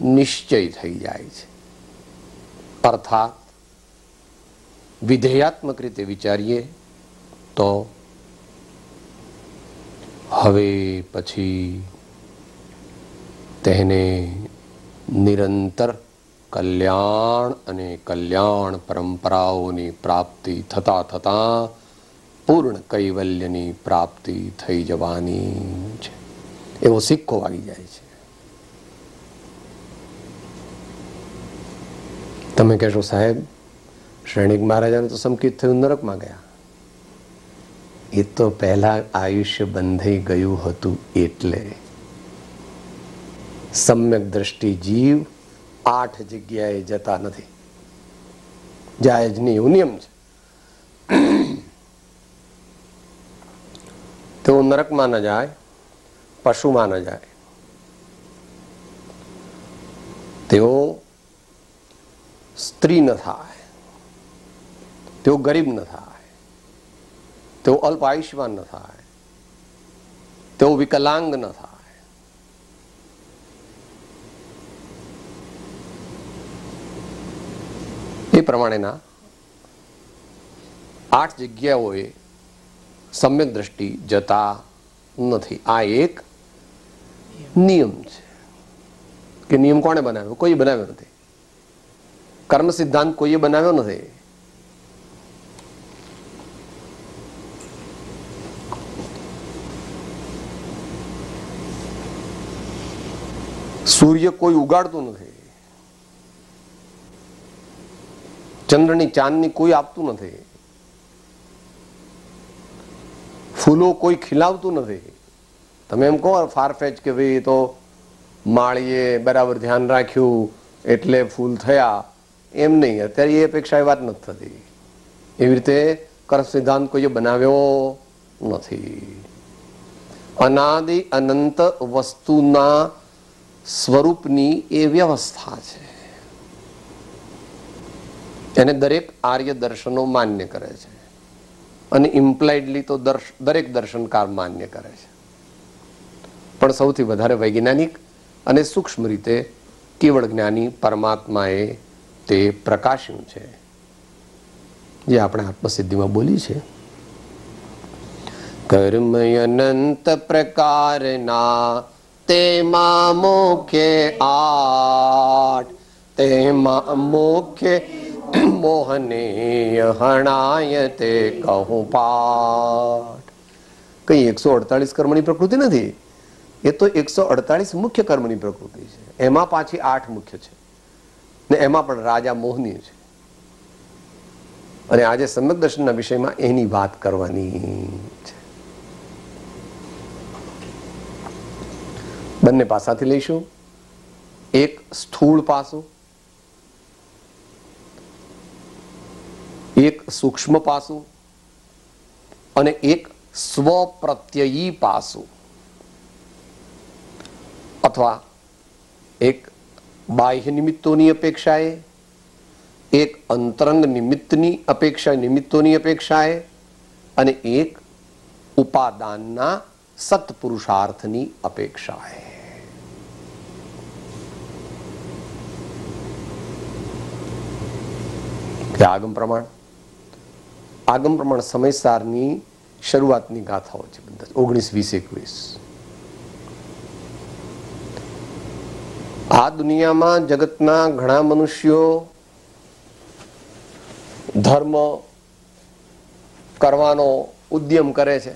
નિશ્ચય થઈ જાય છે. અર્થાત વિધેયાત્મક રીતે વિચારીએ તો હવે પછી તેને નિરંતર કલ્યાણ અને કલ્યાણ પરંપરાઓની પ્રાપ્તિ થતા થતા પૂર્ણ કૈવલ્યની પ્રાપ્તિ થઈ જવાની છે એવો સિક્કો વાગી જાય છે. તમે કહેશો સાહેબ શ્રેણીક મહારાજાને તો સંકિત થયું, નરકમાં ગયા. એ તો પહેલા આયુષ્ય બંધાઈ ગયું હતું. એટલે સમ્યક દ્રષ્ટિ જીવ 8 જગ્યાએ જતા નથી. જાય જ નહીં, એવું નિયમ છે. તેઓ નરકમાં ન જાય, પશુમાં ન જાય, તેઓ સ્ત્રી ન થાય, તેઓ ગરીબ ન થાય, તેઓ અલ્પ આયુષ્યવાન ન થાય, તેઓ વિકલાંગ ન થાય. એ પ્રમાણેના 8 જગ્યાઓએ સમ્યક દ્રષ્ટિ જતા નથી. આ એક નિયમ છે. કે નિયમ કોણે બનાવ્યો? કોઈ બનાવ્યો નથી. કર્મ સિદ્ધાંત કોઈએ બનાવ્યો નથી. સૂર્ય કોઈ ઉગાડતું નથી. ચંદ્રની ચાંદની કોઈ આપતું નથી. ફૂલો કોઈ ખીલાવતું નથી. તમે એમ કહો ફારફેચ કે ભાઈ તો માળીએ બરાબર ધ્યાન રાખ્યું એટલે ફૂલ થયા, એમ નહીં. અત્યારે એ અપેક્ષા એ વાત નથી થતી. એવી રીતે કર્મ સિદ્ધાંત કોઈએ બનાવ્યો નથી. અનાદિ અનંત વસ્તુના સ્વરૂપની એ વ્યવસ્થા છે. એને દરેક આર્ય દર્શનો માન્ય કરે છે અને ઇમ્પ્લાઇડલી તો દરેક દર્શનકાર માન્ય કરે છે. પણ સૌથી વધારે વૈજ્ઞાનિક અને સૂક્ષ્મ રીતે કેવળ જ્ઞાની પરમાત્માએ તે પ્રકાશ્યું છે, જે આપણે આત્મસિદ્ધિમાં બોલી છે. કર્મ અનંત પ્રકારના તેમાં મુખ્ય 8, તેમાં મુખ્ય મોહને હણાય તે કહું પાઠ. કઈ 148 કર્મની પ્રકૃતિ નથી. એ તો 148 મુખ્ય કર્મની પ્રકૃતિ છે. એમાં પાછી 8 મુખ્ય છે ને એમાં પણ રાજા મોહની છે. અને આજે સમ્યક દર્શનના વિષયમાં એની વાત કરવાની છે. બંને પાસાથી લઈશું. એક સ્થૂળ પાસું, એક સૂક્ષ્મ પાસું અને એક સ્વપ્રત્યયી પાસું, અથવા એક બાહ્ય નિમિત્તોની અપેક્ષાએ, એક અંતરંગ નિમિત્તોની અપેક્ષાએ અને એક ઉપાદાનના સત્પુરુષાર્થની અપેક્ષાએ. આગમ પ્રમાણ સમયસારની શરૂઆતની ગાથાઓ છે બધા 19, 20, 21. આ દુનિયામાં જગતના ઘણા મનુષ્યો ધર્મ કરવાનો ઉદ્યમ કરે છે,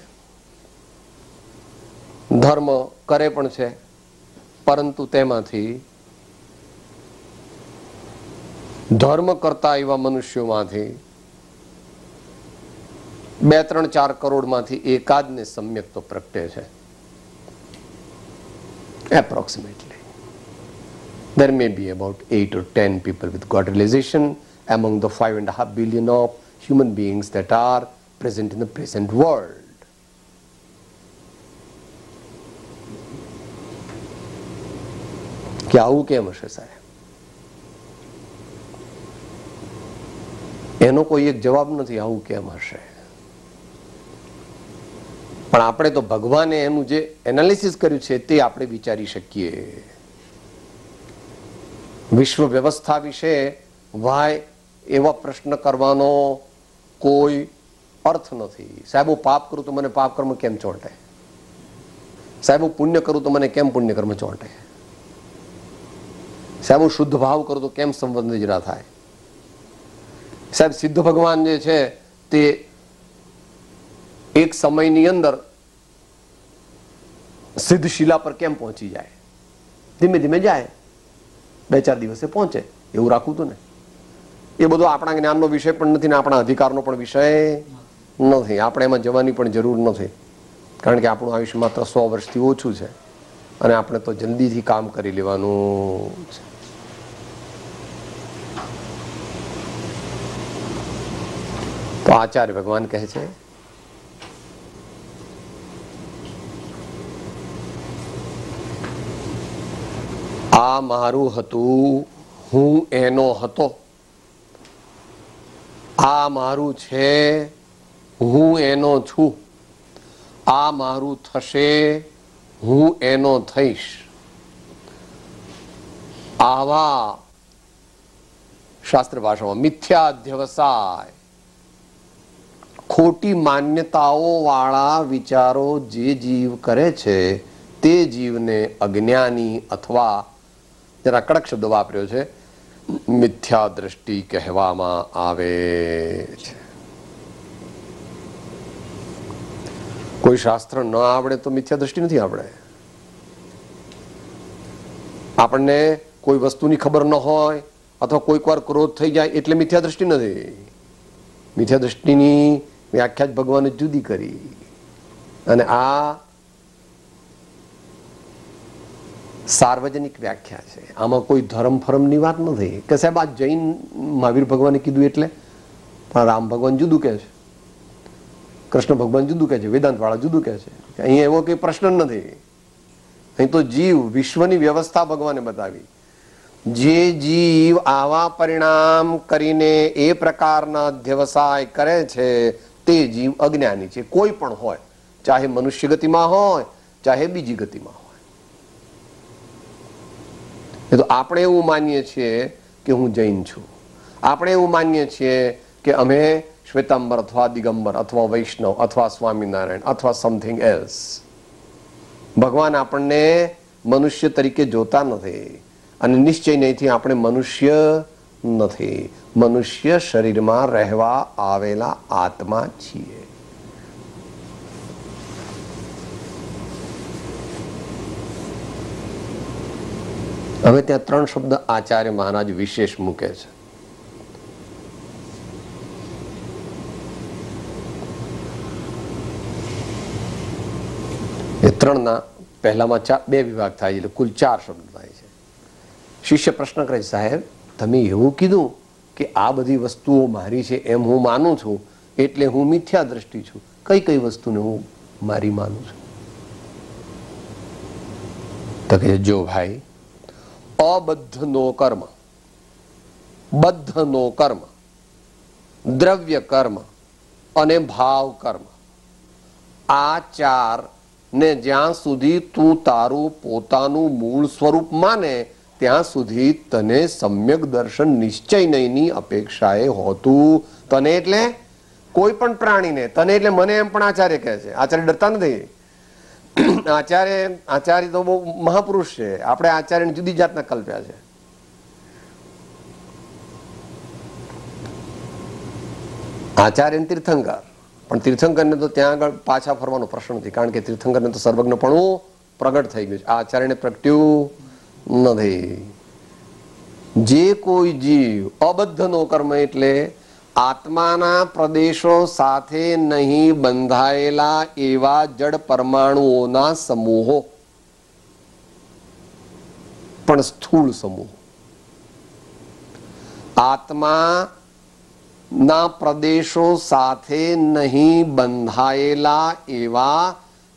ધર્મ કરે પણ છે, પરંતુ તેમાંથી ધર્મ કરતા એવા મનુષ્યોમાંથી 2, 3, 4 કરોડમાંથી એકાદને સમ્યક તો પ્રગટે છે. Approximately. There may be about 8 or 10 people with God realization among the 5.5 billion of human beings that are present in the present world. કે આવું કેમ હશે સાહેબ? એનો કોઈ એક જવાબ નથી, આવું કેમ હશે. પણ આપણે તો ભગવાને એનું જે એનાલિસિસ કર્યું છે તે આપણે વિચારી શકીએ. વિશ્વ વ્યવસ્થા વિશે વાય એવા પ્રશ્ન કરવાનો કોઈ અર્થ નથી. સાહેબ હું પાપ કરું તો મને પાપ કર્મ કેમ ચોંટે? સાહેબ હું પુણ્ય કરું તો મને કેમ પુણ્ય કર્મ ચોંટે? સાહેબ હું શુદ્ધ ભાવ કરું તો કેમ સંબંધ જરા થાય? સાહેબ સિદ્ધ ભગવાન જે છે તે એક સમયની અંદર સિદ્ધ શિલા પર કેમ પહોંચી જાય? ધીમે ધીમે જાય, 2-4 દિવસે પહોંચે, એવું રાખવું હતું ને. એ બધો આપણા જ્ઞાનનો વિષય પણ નથી ને આપણા અધિકારનો પણ વિષય નથી. આપણે એમાં જવાની પણ જરૂર નથી, કારણ કે આપણું આયુષ્ય માત્ર 100 વર્ષથી ઓછું છે અને આપણે તો જલ્દીથી કામ કરી લેવાનું છે. તો આચાર્ય ભગવાન કહે છે આ મારું હતું, હું એનો હતો. આ મારું છે, હું એનો છું. આ મારું થશે, હું એનો થઈશ. આવા શાસ્ત્ર ભાષામાં મિથ્યાધ્યવસાય, ખોટી માન્યતાઓ વાળા વિચારો જે જીવ કરે છે તે જીવને અજ્ઞાની અથવા જરા કડક શબ્દ વાપર્યો છે, મિથ્યા દ્રષ્ટિ કહેવામાં આવે છે. કોઈ શાસ્ત્ર ન આવડે તો મિથ્યા દ્રષ્ટિ નથી આવડે. આપણને કોઈ વસ્તુની ખબર ન હોય અથવા કોઈક વાર ક્રોધ થઈ જાય એટલે મિથ્યા દ્રષ્ટિ નથી. મિથ્યા દ્રષ્ટિની વ્યાખ્યા જ ભગવાને જુદી કરી. અને આ સાર્વજનિક વ્યાખ્યા છે. આમાં કોઈ ધર્મ ફરમની વાત નથી કે સાહેબ આ જૈન મહાવીર ભગવાને કીધું એટલે, પણ રામ ભગવાન જુદું કહે છે, કૃષ્ણ ભગવાન જુદું કહે છે, વેદાંત વાળા જુદું કહે છે. અહીં એવો કઈ પ્રશ્ન નથી. અહીં તો જીવ વિશ્વની વ્યવસ્થા ભગવાને બતાવી. જે જીવ આવા પરિણામ કરીને એ પ્રકારના અધ્યવસાય કરે છે તે જીવ અજ્ઞાની છે. કોઈ પણ હોય, ચાહે મનુષ્ય ગતિમાં હોય ચાહે બીજી ગતિમાં હોય. એ તો આપણે એવું માનીએ છીએ કે હું જૈન છું, આપણે એવું માનીએ છીએ કે અમે શ્વેતાંબર અથવા દિગંબર અથવા વૈષ્ણવ અથવા સ્વામિનારાયણ અથવા સમથિંગ એલ્સ. ભગવાન આપણને મનુષ્ય તરીકે જોતા નથી અને નિશ્ચય નહીંથી આપણે મનુષ્ય નથી. મનુષ્ય શરીરમાં રહેવા આવેલા આત્મા છીએ. હવે ત્યાં 3 શબ્દ આચાર્ય મહારાજ વિશેષ મૂકે છે. એ 3ના પહેલામાં 2 વિભાગ થાય છે, એટલે કુલ 4 શબ્દ થાય છે. શિષ્ય પ્રશ્ન કરે છે, સાહેબ તમે એવું કીધું કે આ બધી વસ્તુઓ મારી છે એમ હું માનું છું, એટલે હું મિથ્યા દ્રષ્ટિ છું. કઈ કઈ વસ્તુને હું મારી માનું છું? તો કે જો ભાઈ, અબદ્ધનો કર્મ, બદ્ધનો કર્મ, દ્રવ્ય કર્મ અને ભાવ કર્મ, આ 4 ને જ્યાં સુધી તું તારું પોતાનું મૂળ સ્વરૂપ માને ત્યાં સુધી તને સમ્યક દર્શન નિશ્ચય નહીંની અપેક્ષાએ હોતું. તને એટલે કોઈ પણ પ્રાણીને, તને એટલે મને એમ પણ આચાર્ય કહે છે. આચાર્ય ડરતા નથી. આચાર્ય તો બહુ મહાપુરુષ છે. આપણે આચાર્યને જુદી જાતના કલ્પ્યા છે. આચાર્ય તીર્થંકર, પણ તીર્થંકરને તો ત્યાં આગળ પાછા ફરવાનો પ્રશ્ન નથી, કારણ કે તીર્થંકરને તો સર્વજ્ઞપણું પ્રગટ થઈ ગયું છે. આચાર્યને પ્રગટ્યું નથી. જે કોઈ જીવ અબદ્ધનો કર્મ એટલે આત્માના પ્રદેશો સાથે નહીં બંધાયેલા એવા જડ પરમાણુઓના સમૂહો, પણ સ્થૂળ સમૂહ. આત્મા ના પ્રદેશો સાથે નહીં બંધાયેલા એવા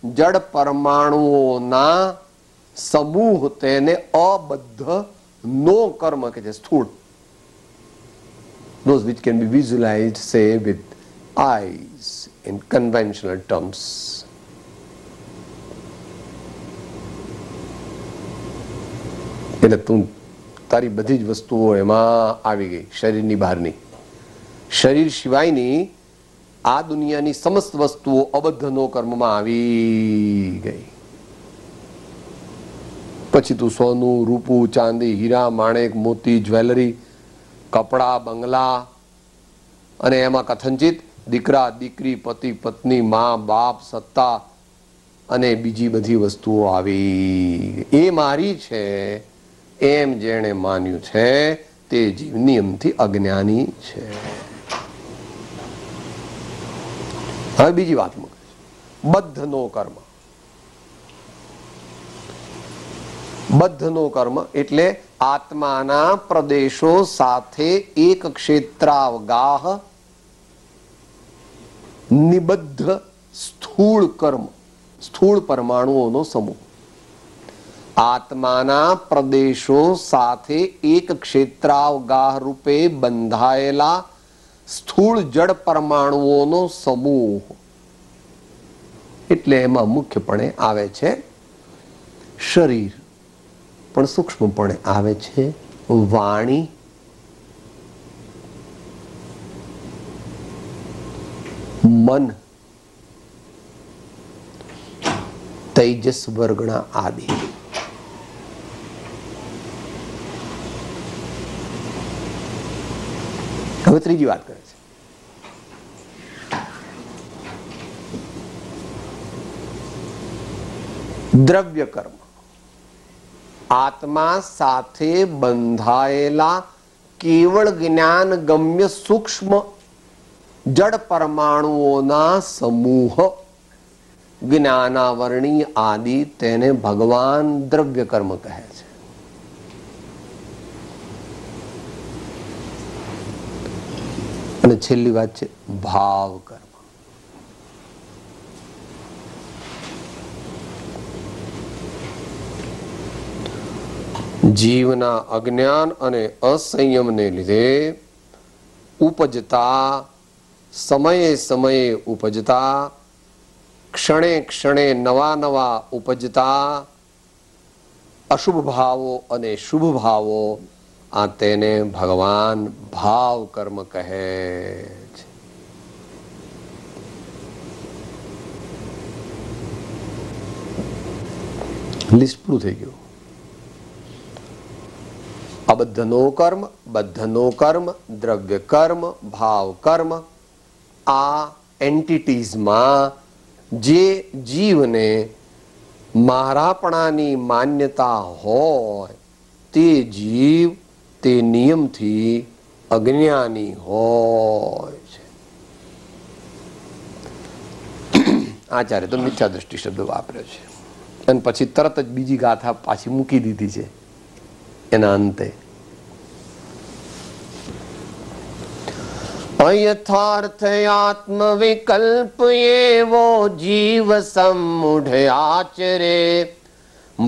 જડ પરમાણુઓના સમૂહ, તેને અબદ્ધ નો કર્મ કે છે, સ્થૂળ. Those which can be visualized, say, with eyes in conventional terms. એટલે તારી બધી જ વસ્તુઓ એમાં આવી ગઈ, શરીરની બહારની. શરીર સિવાયની આ દુનિયાની સમસ્ત વસ્તુઓ અબદ્ધનો કર્મમાં આવી ગઈ. પછી તું સોનું, રૂપું, ચાંદી, હીરા, માણેક, મોતી, જ્વેલરી, કપડા, બંગલા અને એમાં કથનચિત દીકરા, દીકરી, પતિ, પત્ની, મા, બાપ, સત્તા અને બીજી બધી વસ્તુઓ આવી. એ મારી છે એમ જેણે માન્યું છે તે જીવ નિયમથી અજ્ઞાની છે. હવે બીજી વાત મૂકે છે, બદ્ધનો કર્મ. બદ્ધનો કર્મ એટલે આત્માના પ્રદેશો સાથે એક ક્ષેત્રાવગાહ નિબદ્ધ સ્થૂળ કર્મ, સ્થૂળ પરમાણુઓનો સમૂહ. આત્માના પ્રદેશો સાથે એક ક્ષેત્રાવગાહ રૂપે બંધાયેલા સ્થૂળ જડ પરમાણુઓનો સમૂહ. એટલે એમાં મુખ્યપણે આવે છે શરીર, પણ સૂક્ષ્મપણે આવે છે વાણી, મન, તૈજસ વર્ગણા આદિ. હવે ત્રીજી વાત કરે છે, દ્રવ્ય કર્મ. આત્મા સાથે બંધાયેલા કેવળ જ્ઞાન ગમ્ય સૂક્ષ્મ જડ પરમાણુઓના સમૂહ, જ્ઞાનાવરણી આદિ, તેને ભગવાન દ્રવ્ય કર્મ કહે છે. અને છેલ્લી વાત છે ભાવ કર્મ. જીવના અજ્ઞાન અને અસંયમને લીધે ઉપજતા, સમયે સમયે ઉપજતા, ક્ષણે ક્ષણે નવા નવા ઉપજતા અશુભ ભાવો અને શુભ ભાવો, આ તેને ભગવાન ભાવ કર્મ કહે છે. લિસ્ટ પૂરું થઈ ગયું. અબદ્ધનો કર્મ, બદ્ધનો કર્મ, દ્રવ્ય કર્મ, ભાવ કર્મ. આ એન્ટિટીઝમાં જે જીવને મારાપણાની માન્યતા હોય તે જીવ તે નિયમથી અજ્ઞાની હોય છે. આચાર્ય તો મિથ્યા દ્રષ્ટિ શબ્દ વાપર્યો છે અને પછી તરત જ બીજી ગાથા પાછી મૂકી દીધી છે એના અંતે. અયથાર્થ આત્મ વિકલ્પ એવો જીવ સમૂઢ આચરે,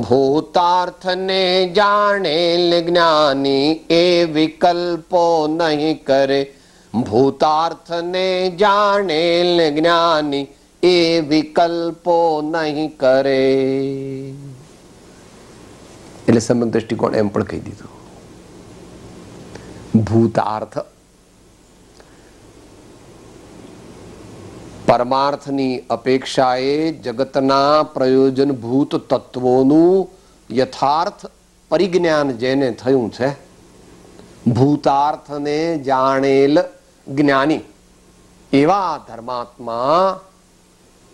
ભૂતાર્થને જાણેલ જ્ઞાની એ વિકલ્પો નહીં કરે. ભૂતાર્થને જાણેલ જ્ઞાની એ વિકલ્પો નહીં કરે. એટલે સમ્યક દ્રષ્ટિકોણ એમ પણ કહી દીધું. ભૂતાર્થ પરમાર્થની અપેક્ષાએ જગતના પ્રયોજનભૂત તત્વોનું યથાર્થ પરિજ્ઞાન જેને થયું છે, ભૂતાર્થને જાણેલ જ્ઞાની એવા ધર્માત્મા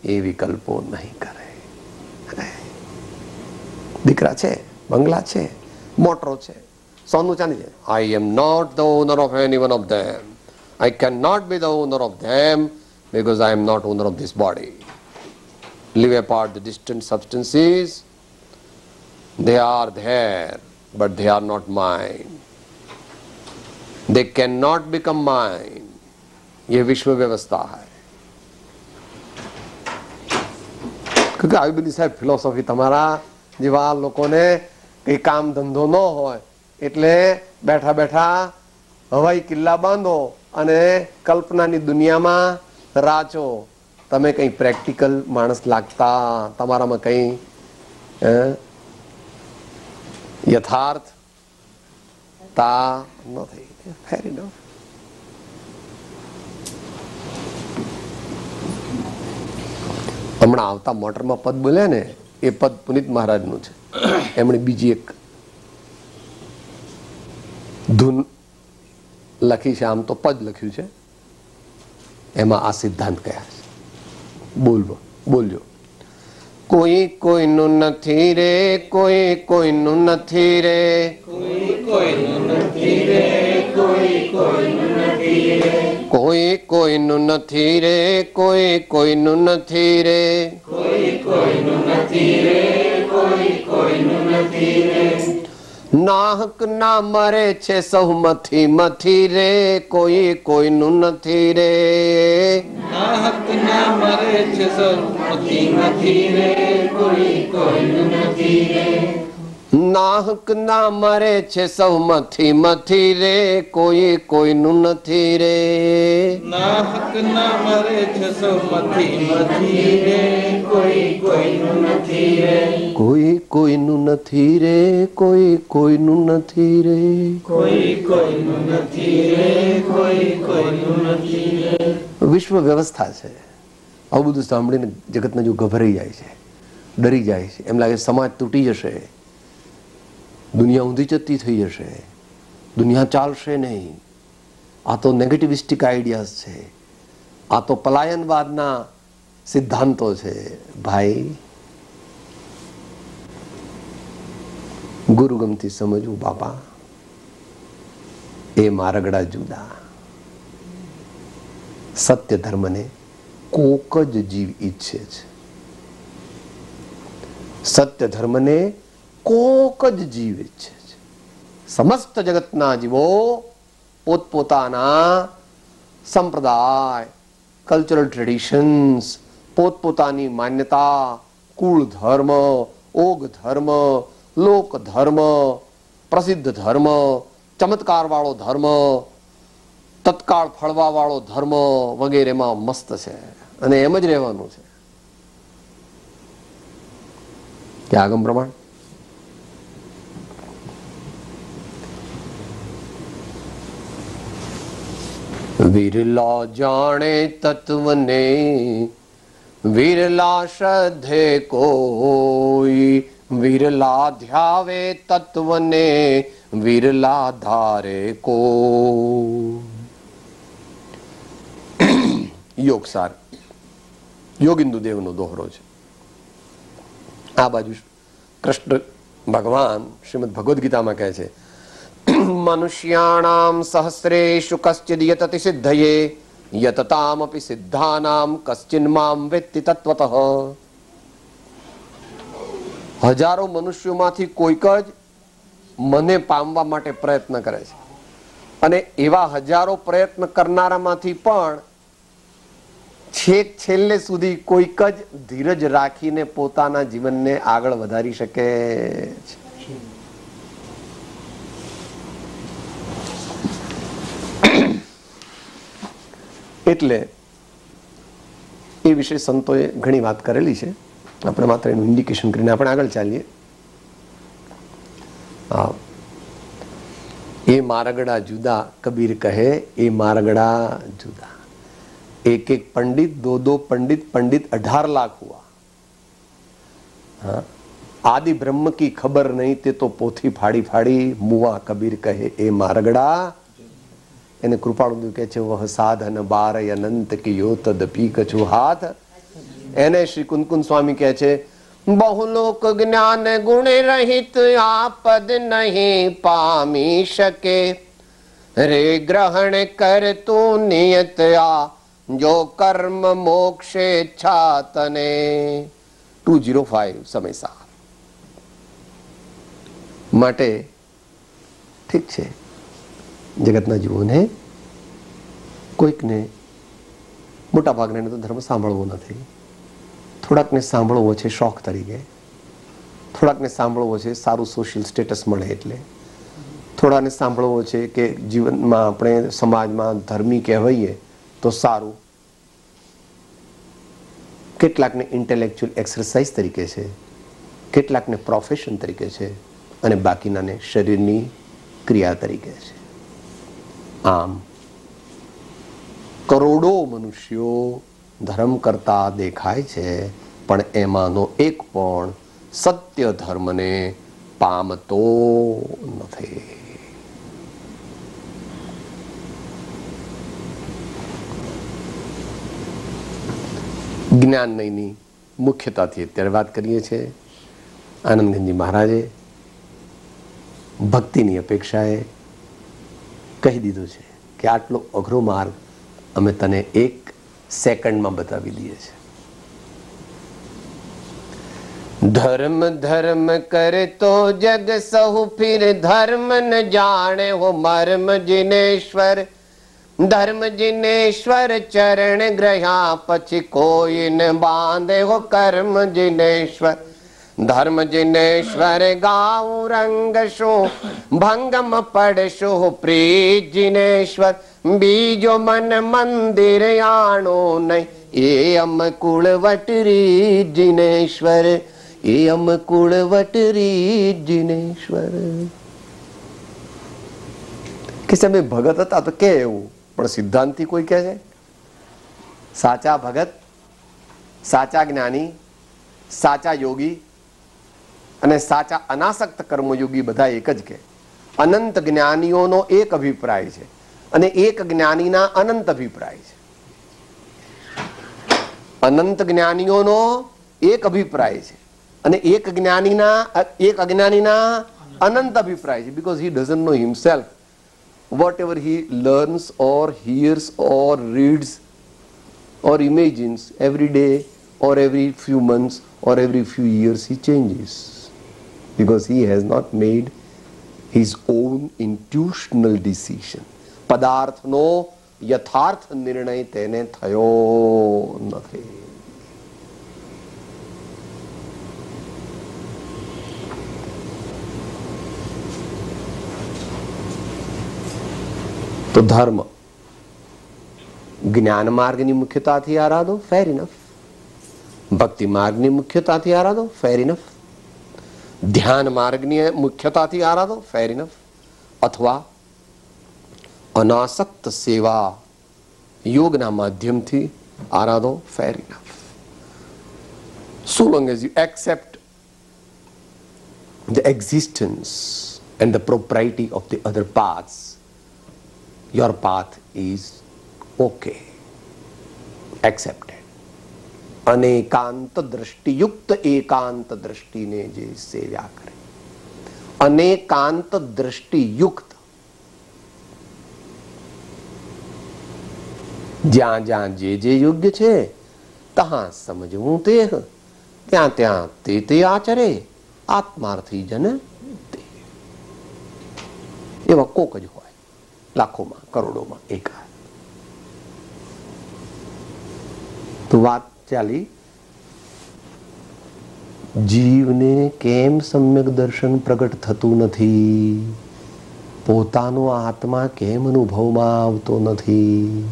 એ વિકલ્પો નહીં કરે. દીકરા છે, બંગલા છે, મોટરો છે, સોનું ચાંદી છે. I am not the owner of any one of them. I cannot be the owner of them because I am not owner of this body. Leave apart the distant substances. They are there, but they are not mine. They cannot become mine. ये विश्व व्यवस्था है. क्योंकि આવી બધી સાહેબ philosophy તમારા જેવા લોકોને કઈ કામ ધંધો ન હોય એટલે બેઠા બેઠા હવાઈ કિલ્લા બાંધો અને કલ્પનાની દુનિયામાં રાચો. તમે કઈ પ્રેક્ટિકલ માણસ લાગતા, તમારામાં કઈ યથાર્થ સત્તા ન થઈ. ફેર ઇનફ. હમણાં આવતા મોટરમાં પદ બોલ્યા ને એ પદ પુનિત મહારાજનું છે. એમણે બીજી એક ધૂન લખી છે, આમ તો પદ લખ્યું છે, એમાં આ સિદ્ધાંત કયા છે. બોલજો. કોઈ કોઈનું નથી રે, કોઈ કોઈનું નથી રે, કોઈ કોઈનું નથી રે, કોઈ કોઈનું નથી રે, કોઈ કોઈનું નથી રે, કોઈ કોઈનું નથી રે, કોઈ કોઈનું નથી રે, કોઈ કોઈનું નથી રે. નાહક ના મરે છે સૌ મથી મથી રે, કોઈ કોઈનું નથી રે. નાહક ના મરે છે સૌ મથી મથી રે, કોઈ કોઈનું નથી રે. નાહક ના મરે છે સૌ મથી મથી રે, કોઈ કોઈનું નથી રે. નાહક ના મરે છે સૌ મથી મથી રે, કોઈ કોઈનું નથી રે. કોઈ કોઈનું નથી રે, કોઈ કોઈનું નથી રે, કોઈ કોઈનું નથી રે, કોઈ કોઈનું નથી રે. વિશ્વ વ્યવસ્થા છે. આવું બધું સાંભળીને જગતના જો ગભરાઈ જાય છે, ડરી જાય છે, એમ લાગે સમાજ તૂટી જશે, દુનિયા ઊંધી જતી થઈ જશે, દુનિયા ચાલશે નહીં. આ તો નેગેટિવિસ્ટિક આઈડિયાઝ છે, આ તો પલાયનવાદના સિદ્ધાંતો છે. ભાઈ, ગુરુગમથી સમજવું બાપા. એ મારગડા જુદા. સત્ય ધર્મને કોક જ જીવ ઈચ્છે છે. સત્ય ધર્મને કોક જ જીવ ઈચ્છે છે. સમસ્ત જગતના જીવો પોતપોતાના સંપ્રદાય, કલ્ચરલ ટ્રેડિશન્સ, પોતપોતાની માન્યતા, કુળ ધર્મ, ઓગ ધર્મ, લોક ધર્મ, પ્રસિદ્ધ ધર્મ, ચમત્કાર વાળો ધર્મ, તત્કાળ ફળવા વાળો ધર્મ વગેરેમાં મસ્ત છે અને એમ જ રહેવાનું છે. કે આગમ પ્રમાણ વિરલા જાણે તત્વને, વિરલા શ્રદ્ધે કોઈ, વિરલા ધ્યાવે તત્વને, વિરલા ધારે કો. યોગસાર યોગિંદુ દેવનો દોહરો છે. આ બાજુ કૃષ્ણ ભગવાન શ્રીમદ ભગવદ્ ગીતામાં કહે છે, મનુષ્યાણામ સહસ્રેષુ કશ્ચિદ યતતિ સિદ્ધયે યતતામપી સિદ્ધાનામ કશ્ચિન મામ વેત્તિ તત્વતઃ. હજારો મનુષ્યોમાંથી કોઈક જ મને પામવા માટે પ્રયત્ન કરે છે, અને એવા હજારો પ્રયત્ન કરનારામાંથી પણ છેક છેલ્લે સુધી કોઈક જ ધીરજ રાખીને પોતાના જીવનને આગળ વધારી શકે છે. એટલે એ વિશે સંતોએ ઘણી વાત કરેલી છે. આપણે માત્ર એનું ઇન્ડિકેશન કરીને આપણે આગળ ચાલીએ. એ મારગડા જુદા, કબીર કહે એ મારગડા જુદા. एक एक पंडित, दो दो पंडित, पंडित 18 लाख हुआ. हाँ, आदि ब्रह्म की खबर नहीं ते तो पोथी फाड़ी फाड़ी मुआ. कबीर कहे ए मारगड़ा. એને કૃપાળુ કહે છે, વહ સાધન બાર અનંત કિયો તદપી કછુ હાથ. એને શ્રી કુંદકુંદ સ્વામી કહે છે, બહુલોક જ્ઞાન ગુણ રહિત આપદ નહીં પામી શકે, રે ગ્રહણ કર તું નિયત આ જો કર્મ મોક્ષે છાતને. 205 સમયસા. માટે ઠીક છે, જગતના જીવોને કોઈકને, મોટા ભાગને તો ધર્મ સાંભળવો નથી. થોડાકને સાંભળવો છે શોખ તરીકે, થોડાકને સાંભળવો છે સારું સોશિયલ સ્ટેટસ મળે એટલે, થોડાને સાંભળવો છે કે જીવનમાં આપણે સમાજમાં ધર્મી કહેવાઈએ તો સારું, કેટલાકને ઇન્ટેલેક્ચ્યુઅલ એક્સરસાઇઝ તરીકે છે, કેટલાકને પ્રોફેશન તરીકે છે, અને બાકીનાને શરીરની ક્રિયા તરીકે છે. આમ કરોડો મનુષ્યો ધર્મ કરતા દેખાય છે, પણ એમાંનો એક પણ સત્ય ધર્મને પામતો નથી. જ્ઞાનની મુખ્યતાથી અત્યારે વાત કરીએ છીએ. આનંદગંજી મહારાજે ભક્તિની અપેક્ષાએ કહી દીધું છે કે આટલો અઘરો માર્ગ અમે તને 1 સેકન્ડમાં બતાવી દઈએ છીએ. ધર્મ ધર્મ કરે તો જગ સહુ ફિર ધર્મ ન જાણે હો મર્મ જિનેશ્વર. ધર્મ જિનેશ્વર ચરણ ગ્રહ્યા પછી કોઈ ન બાંધે હો કર્મ જિનેશ્વર. ધર્મ જિનેશ્વર ગાઉ રંગ શું ભંગમ પડશો પ્રીત જિનેશ્વર. બીજો મન મંદિર આણો નહીં એ અમકુળવટરી જિનેશ્વર. એ અમકુળવટરી જિનેશ્વર. કે તમે ભગત હતા તો કે એવું, પણ સિદ્ધાંતિ કોઈ કહે છે સાચા ભગત, સાચા જ્ઞાની, સાચા યોગી અને સાચા અનાસક્ત કર્મયોગી બધા એક જ કે અનંત જ્ઞાનીઓનો એક અભિપ્રાય છે અને એક જ્ઞાનીના અનંત અભિપ્રાય છે. અનંત જ્ઞાનીઓનો એક અભિપ્રાય છે અને એક અજ્ઞાનીના અનંત અભિપ્રાય છે. Because he doesn't know himself. Whatever he learns or hears or reads or imagines every day or every few months or every few years, he changes because he has not made his own intuitional decision. પદાર્થનો યથાર્થ નિર્ણય તેને થયો નથી. તો ધર્મ જ્ઞાન માર્ગની મુખ્યતાથી આરાધો, ફેર ઇનફ. ભક્તિ માર્ગની મુખ્યતાથી આરાધો, ફેર ઇનફ. ધ્યાન માર્ગની મુખ્યતાથી આરાધો, ફેર ઇનફ. અથવા અનાસક્ત સેવા યોગના માધ્યમથી આરાધો, ફેર enough. So long as you accept the existence and the propriety of the other paths, your path is okay, accepted. અનેકાંત દ્રષ્ટિયુક્ત એકાંત દ્રષ્ટિને જે સેવ્યા કરે, અનેકાંત દ્રષ્ટિયુક્ત, જ્યાં જ્યાં જે જે યોગ્ય છે તહાં સમજવું તે, ત્યાં ત્યાં તે તે આચરે, આત્માર્થી જન તે. એવા કોક જ હોય લાખોમાં કરોડોમાં એકાદ. તો વાત ચાલી જીવને કેમ સમ્યક દર્શન પ્રગટ થતું નથી, પોતાનો આત્મા કેમ અનુભવમાં આવતો નથી.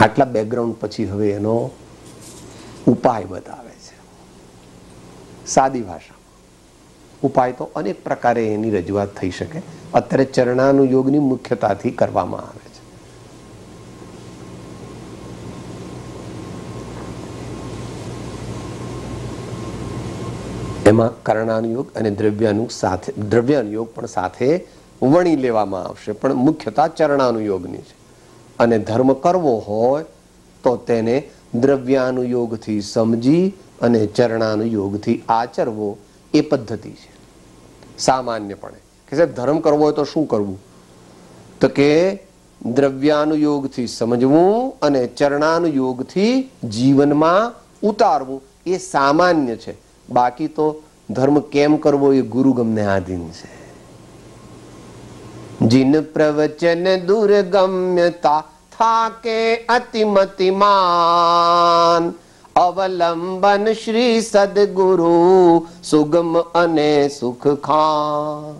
આટલા બેકગ્રાઉન્ડ પછી હવે એનો ઉપાય બતાવે છે સાદી ભાષામાં. ઉપાય તો અનેક પ્રકારે એની રજૂઆત થઈ શકે. અત્યારે ચરણાનુયોગની મુખ્યતાથી કરવામાં આવે છે. એમાં કર્ણાનુયોગ અને દ્રવ્યાનુયોગ પણ સાથે વણી લેવામાં આવશે, પણ મુખ્યતા ચરણાનુયોગની છે. અને ધર્મ કરવો હોય તો તેને દ્રવ્યાનુયોગથી સમજી અને ચરણાનુયોગથી આચરવો એ પદ્ધતિ છે. સામાન્યપણે કે સાહેબ ધર્મ કરવો હોય તો શું કરવું, તો કે દ્રવ્યાનુયોગથી સમજવું અને ચરણાનુયોગથી જીવનમાં ઉતારવું એ સામાન્ય છે. બાકી તો ધર્મ કેમ કરવો એ ગુરુગમને આધીન છે. जिन प्रवचन दुर्गम्यता थाके अतिमतिमान, अवलंबन श्री सदगुरु सुगम अने सुख खान.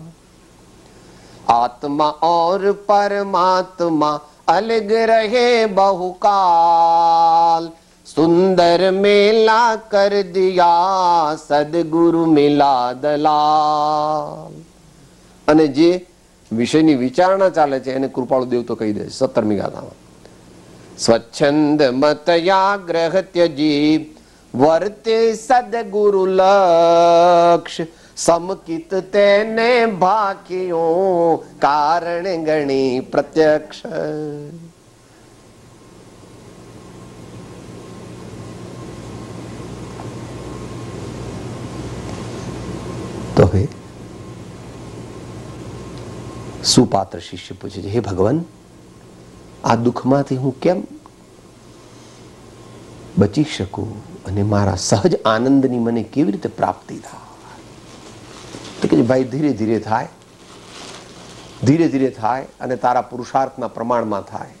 आत्मा और परमात्मा अलग रहे बहुकाल, सुंदर मेला कर दिया सदगुरु मिला दलाल. અને જે વિષયની વિચારણા ચાલે છે એને કૃપાળુ દેવ તો કહી દે 17મી ગાથામાં, સ્વચ્છંદ મતયાગ્રહ ત્યજી વર્તે સદગુરુ લક્ષ, સમકિત તેને ભાખ્યો કારણ ગણી પ્રત્યક્ષ. તો હવે સુપાત્ર શિષ્ય પૂછે છે, હે ભગવાન, આ દુઃખમાંથી હું કેમ બચી શકું અને મારા સહજ આનંદની મને કેવી રીતે પ્રાપ્તિ થાય? તો કે ભાઈ ધીરે ધીરે થાય, ધીરે ધીરે થાય અને તારા પુરુષાર્થના પ્રમાણમાં થાય.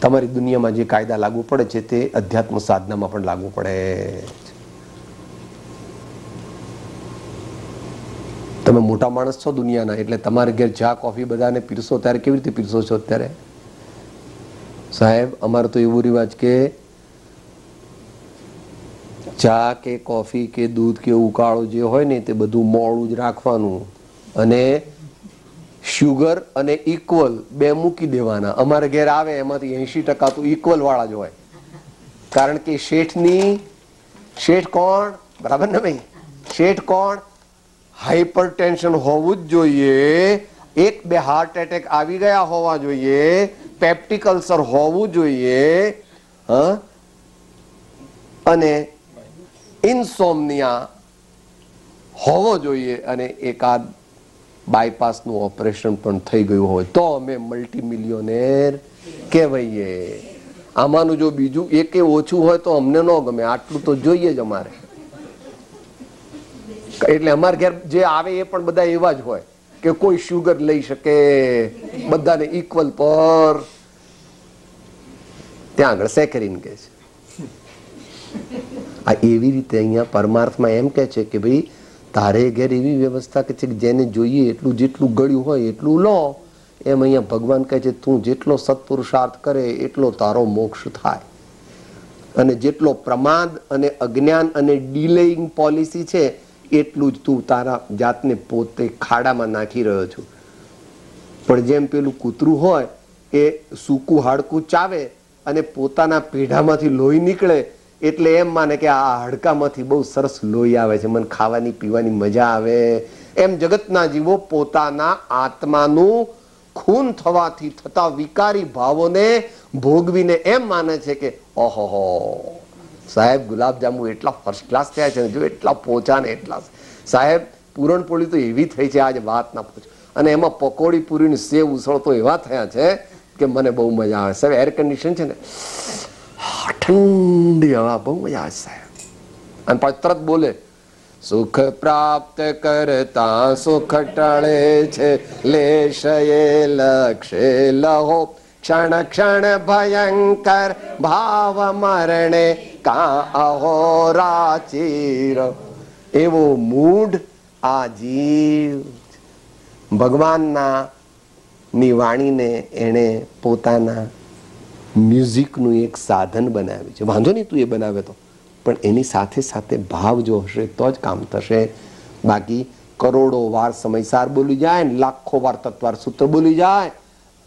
તમારી દુનિયામાં જે કાયદા લાગુ પડે છે તે અધ્યાત્મ સાધનામાં પણ લાગુ પડે છે. તમે મોટા માણસ છો દુનિયાના, એટલે તમારે ઘેર ચા કોફી બધાને પીરસો ત્યારે કેવી રીતે પીરસો છો? અત્યારે સાહેબ અમારે તો એવું રિવાજ કે ચા કે કોફી કે દૂધ કે ઉકાળો જે હોય ને તે બધું મોડું જ રાખવાનું અને શુગર અને ઇક્વલ બે મૂકી દેવાના. અમારે ઘેર આવે એમાંથી 80% તો ઇક્વલ વાળા જ હોય, કારણ કે શેઠ કોણ? બરાબર ને ભાઈ? શેઠ કોણ? હાઈપર ટેન્શન હોવું જ જોઈએ, 1-2 હાર્ટ એટેક આવી ગયા હોવા જોઈએ, પેપ્ટિક અલ્સર હોવું જોઈએ, અને ઇન્સોમનિયા હોવો જોઈએ, અને એકાદ બાયપાસનું ઓપરેશન પણ થઈ ગયું હોય તો અમે મલ્ટી મિલિયોનેર કહેવાઈએ. આમાંનું જો બીજું એકે ઓછું હોય તો અમને ન ગમે, આટલું તો જોઈએ જ અમારે. એટલે અમારે ઘેર જે આવે એ પણ બધા એવા જ હોય કે કોઈ શુગર લઈ શકે, બધાને ઇક્વલ પર. ત્યાં આગળ સેકરીન કે છે. આ એવી રીતે અહીંયા પરમાર્થમાં એમ કે છે કે ભાઈ તારે ઘેર એવી વ્યવસ્થા કે છે કે જેને જોઈએ એટલું, જેટલું ગળ્યું હોય એટલું લો. એમ અહીંયા ભગવાન કહે છે તું જેટલો સત્પુરુષાર્થ કરે એટલો તારો મોક્ષ થાય, અને જેટલો પ્રમાદ અને અજ્ઞાન અને ડિલેઇંગ પોલિસી છે એટલું જ તું તારા જાતને પોતે ખાડામાં નાખી રહ્યો છું. પણ જેમ પેલું કૂતરું હોય એ સૂકું હાડકું ચાવે અને પોતાના પેઢામાંથી લોહી નીકળે એટલે એમ માને કે આ હાડકામાંથી બહુ સરસ લોહી આવે છે, મને ખાવાની પીવાની મજા આવે. એમ જગતના જીવો પોતાના આત્માનું ખૂન થવાથી થતા વિકારી ભાવોને ભોગવીને એમ માને છે કે ઓહો સાહેબ ગુલાબજાંબુ એટલા ફર્સ્ટ ક્લાસ થયા છે, જો એટલા પોચા ને એટલા. સાહેબ પૂરણપોળી તો એવી થઈ છે આજે વાત ના પૂછો, અને એમાં પકોડી પૂરી સેવ ઉસળ તો એવા થયા છે કે મને બહુ મજા આવે. સાહેબ એર કન્ડિશન છે ને, ઠંડી હવા, બહુ મજા આવે સાહેબ. અને પાછું તરત બોલે સુખ પ્રાપ્ત કરતા સુખ ટળે છે, લેશયે લક્ષે લહો ક્ષણ ક્ષણ ભયંકર ભાવ મરણે કા અહોરાચીર. એવો મૂઢ આ જીવ ભગવાનના ની વાણીને એણે પોતાના મ્યુઝિકનું એક સાધન બનાવ્યું છે. વાંધો નહીં તું એ બનાવે તો, પણ એની સાથે સાથે ભાવ જો હશે તો જ કામ થશે. બાકી કરોડો વાર સમયસાર બોલી જાય ને, લાખો વાર તત્વાર સૂત્ર બોલી જાય,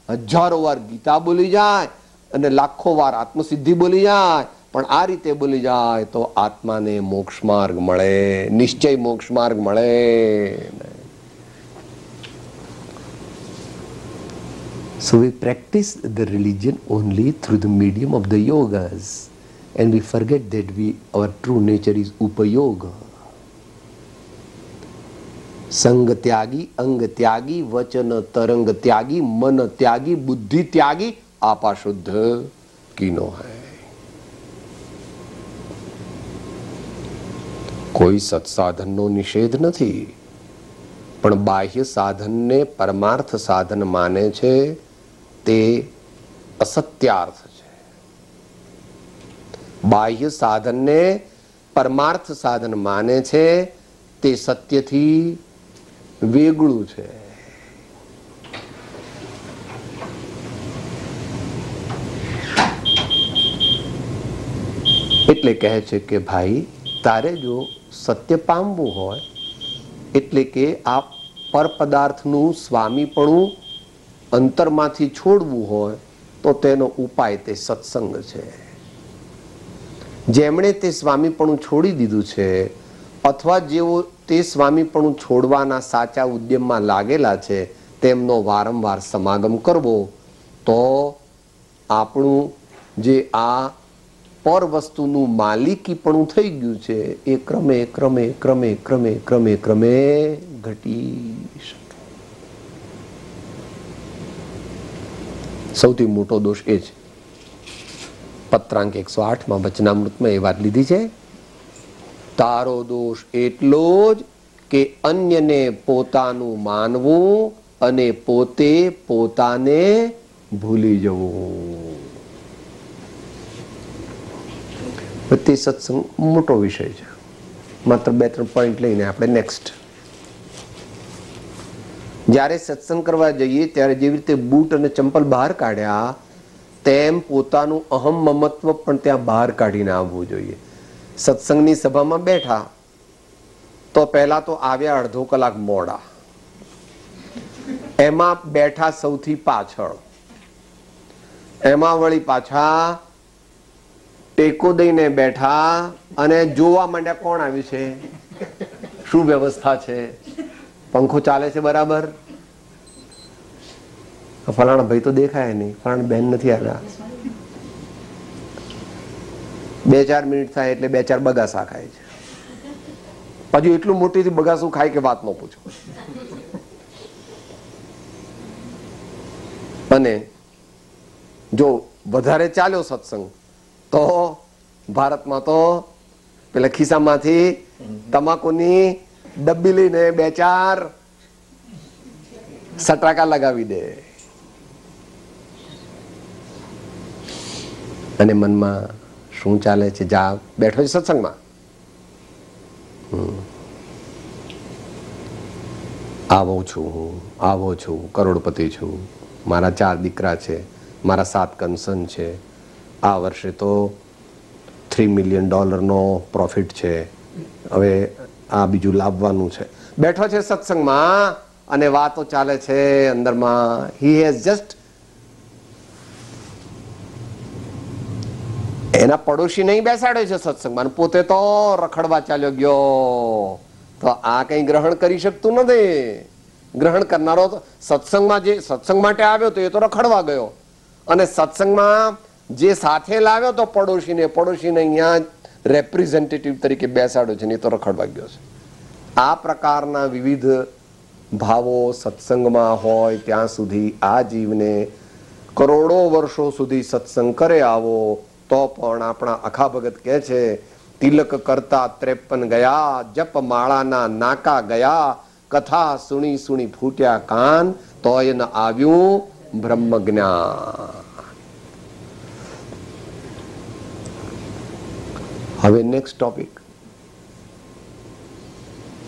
હજારો વાર ગીતા બોલી જાય અને લાખો વાર આત્મસિદ્ધિ બોલી જાય, પણ આ રીતે બોલી જાય તો આત્માને મોક્ષ માર્ગ મળે, નિશ્ચય મોક્ષ માર્ગ મળે. So we practice the religion only through the medium of the yogas, and we forget that our true nature is upayoga. સંગ ત્યાગી, અંગ ત્યાગી, વચન તરંગ ત્યાગી, મન ત્યાગી, બુદ્ધિ ત્યાગી, આપા શુદ્ધ કીનો હૈ. કોઈ સત્સાધનનો નિષેધ નથી, પણ બાહ્ય સાધનને પરમાર્થ સાધન માને છે તે અસત્યાર્થ છે. બાહ્ય સાધનને પરમાર્થ સાધન માને છે તે સત્યથી વેગળું છે. એટલે કહે છે કે ભાઈ તારે જો સત્ય પામવું હોય, એટલે કે આ પર પદાર્થનું સ્વામીપણું અંતરમાંથી છોડવું હોય તો તેનો ઉપાય તે સત્સંગ છે. જેમણે તે સ્વામીપણું છોડી દીધું છે અથવા જેઓ તે સ્વામીપણું છોડવાના સાચા ઉદ્યમમાં લાગેલા છે તેમનો વારંવાર સમાગમ કરવો, તો આપણું જે આ પર વસ્તુનું માલિકીપણું થઈ ગયું છે એ ક્રમે ક્રમે ક્રમે ક્રમે ક્રમે ક્રમે ઘટી શકે. સૌથી મોટો દોષ એ છે. પત્રાંક 108 વચનામૃતમાં એ વાત લીધી છે. તારો દોષ એટલો જ કે અન્યને પોતાનું માનવું અને પોતે પોતાને ભૂલી જવું. તે સત્સંગ મોટો વિષય છે. માત્ર 2-3 પોઈન્ટ લઈને આપણે નેક્સ્ટ. જ્યારે સત્સંગ કરવા જઈએ ત્યારે જેવી રીતે બૂટ અને ચંપલ બહાર કાઢ્યા તેમ પોતાનું અહમ મમત્વ પણ ત્યાં બહાર કાઢીને આવવું જોઈએ. સત્સંગની સભામાં બેઠા તો પહેલા તો આવ્યા અડધો કલાક મોડા, એમાં બેઠા સૌથી પાછળ, એમાં વળી પાછા ટેકો દઈને બેઠા અને જોવા માંડ્યા કોણ આવ્યું છે, શું વ્યવસ્થા છે, પંખો ચાલે છે બરાબર, ફલાણા ભાઈ તો દેખાય નહીં, ફલાણા બેન નથી આવ્યા. 2-4 મિનિટ થાય એટલે 2-4 બગાસા ખાય છે. પાછું એટલું મોટીથી બગાસું ખાય કે વાત ન પૂછો. અને જો વધારે ચાલ્યો સત્સંગ તો ભારતમાં તો પેલા ખિસ્સામાંથી તમાકુની ડબ્બી લઈને 2-4 સટાકા લગાવી દે અને મનમાં શું ચાલે છે, જા બેઠો છે સત્સંગમાં, આવો છું હું, આવો છું, કરોડપતિ છું, મારા 4 દીકરા છે, મારા 7 કન્સર્ન છે, આ વર્ષે તો $3 મિલિયન પ્રોફિટ છે, હવે આ બીજું લાવવાનું છે. બેઠો છે સત્સંગમાં અને વાતો ચાલે છે અંદરમાં. હી હેઝ જસ્ટ એના પડોશી નહીં બેસાડે છે સત્સંગમાં, પોતે તો રખડવા ચાલ્યો ગયો. તો આ કઈ ગ્રહણ કરી શકતું નથી. ગ્રહણ કરનારો તો સત્સંગમાં જે સત્સંગ માટે આવ્યો તો એ તો રખડવા ગયો, અને સત્સંગમાં જે સાથે લાવ્યો તો પડોશીને અહીંયા રેપ્રેઝેન્ટેટિવ તરીકે બેસાડ્યો છે ને એ તો રખડવા ગયો છે. આ પ્રકારના વિવિધ ભાવો સત્સંગમાં હોય ત્યાં સુધી આ જીવને કરોડો વર્ષો સુધી સત્સંગ કરે આવો તો પણ આપણા અખા ભગત કહે છે, તિલક કરતા 53 ગયા, જપ માળાના નાકા ગયા, કથા સુણી સુણી ફૂટ્યા કાન, તોય ન આવ્યું બ્રહ્મ જ્ઞાન. હવે નેક્સ્ટ ટોપિક.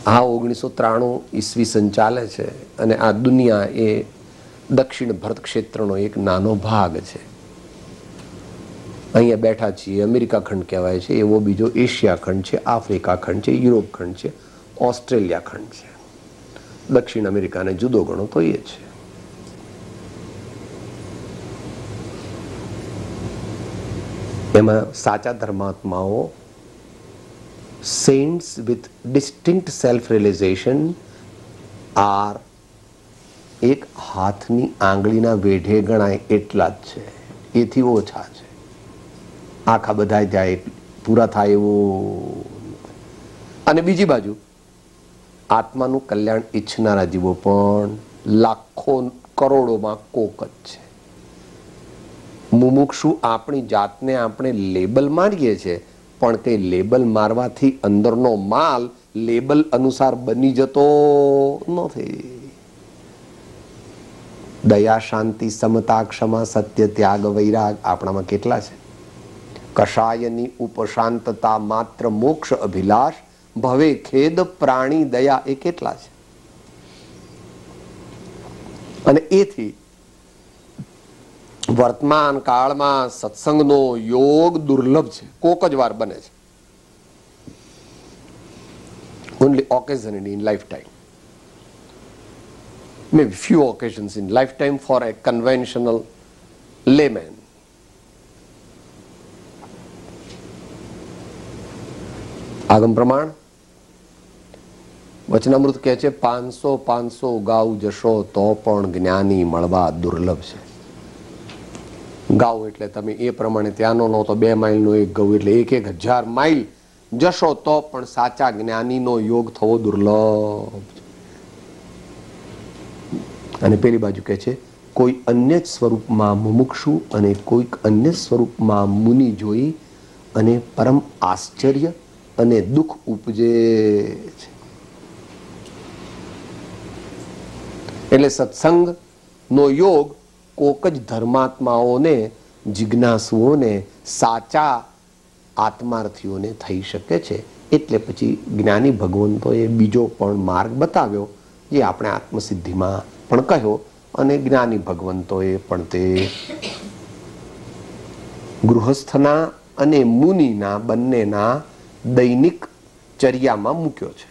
આ 1993 ઈસવીસન ચાલે છે અને આ દુનિયા એ દક્ષિણ ભરત ક્ષેત્રનો એક નાનો ભાગ છે. અહીંયા બેઠા છીએ, અમેરિકા ખંડ કહેવાય છે, એવો બીજો એશિયા ખંડ છે, આફ્રિકા ખંડ છે, યુરોપ ખંડ છે, ઓસ્ટ્રેલિયા ખંડ છે. દક્ષિણ અમેરિકાને જુદો ગણો તો એ છે. એમાં સાચા ધર્માત્માઓ, saints with distinct self-realization are એક હાથની આંગળીના વેઢે ગણાય એટલા જ છે, એથી ઓછા છે. આખા બધા જાય પૂરા થાય એવું. અને બીજી બાજુ આત્માનું કલ્યાણ ઈચ્છનારા જીવો પણ લાખો કરોડોમાં કોક જ છે. મુમુક્ષુ આપણી જાતને આપણે લેબલ મારીએ છીએ, પણ તે લેબલ મારવાથી અંદરનો માલ લેબલ અનુસાર બની જતો નથી. દયા, શાંતિ, સમતા, ક્ષમા, સત્ય, ત્યાગ, વૈરાગ આપણામાં કેટલા છે? કષાયની ઉપશાંતતા, માત્ર મોક્ષ અભિલાષ, ભવે ખેદ, પ્રાણી દયા એ કેટલા છે? અને એથી વર્તમાન કાળમાં સત્સંગનો યોગ દુર્લભ છે, કોક જ વાર બને છે. Only occasionally in lifetime. Maybe few occasions in lifetime for a conventional layman. આગમ પ્રમાણ વચનામૃત કહે છે 500 ગાઉ જશો તો પણ જ્ઞાની મળવા દુર્લભ છે. ગાઉ એટલે તમે એ પ્રમાણે ત્યાંનો નો તો 2 માઇલનો એક ગૌ એટલે 1000 માઇલ જશો તો પણ સાચા જ્ઞાનીનો યોગ થવો દુર્લભ. અને પેલી બાજુ કહે છે કોઈ અન્ય સ્વરૂપમાં મુમુક્ષુ અને કોઈક અન્ય સ્વરૂપમાં મુનિ જોઈ અને પરમ આશ્ચર્ય અને દુઃખ ઉપજે છે. એટલે સત્સંગનો યોગ કોક જ ધર્માત્માઓને, જિજ્ઞાસુઓને, સાચા આત્માર્થીઓને થઈ શકે છે. એટલે પછી જ્ઞાની ભગવંતોએ બીજો પણ માર્ગ બતાવ્યો, જે આપણે આત્મસિદ્ધિમાં પણ કહ્યો, અને જ્ઞાની ભગવંતોએ પણ તે ગૃહસ્થના અને મુનિના બંનેના દૈનિક ચર્યામાં મૂક્યો છે.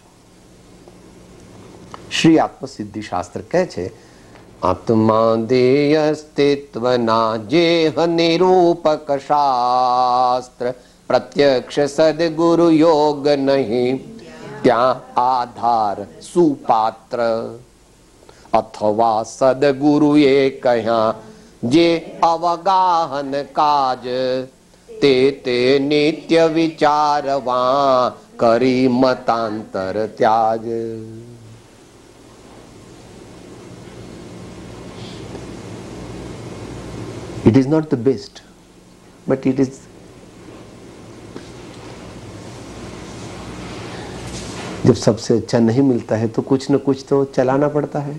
શ્રી આત્મસિદ્ધિ શાસ્ત્ર કહે છે આત્મા દેય અસ્તિત્વના જેહ નિરૂપક શાસ્ત્ર, પ્રત્યક્ષ સદગુરુ યોગ નહીં ત્યાં આધાર સુપાત્ર, અથવા સદગુરુએ કહ્યા જે અવગાહન કાજ, તે નિત્ય વિચારવા કરી મતાંતર ત્યાજ. It is not the best, but it is. जब सबसे अच्छा नहीं मिलता है तो कुछ न कुछ तो चलाना पड़ता है.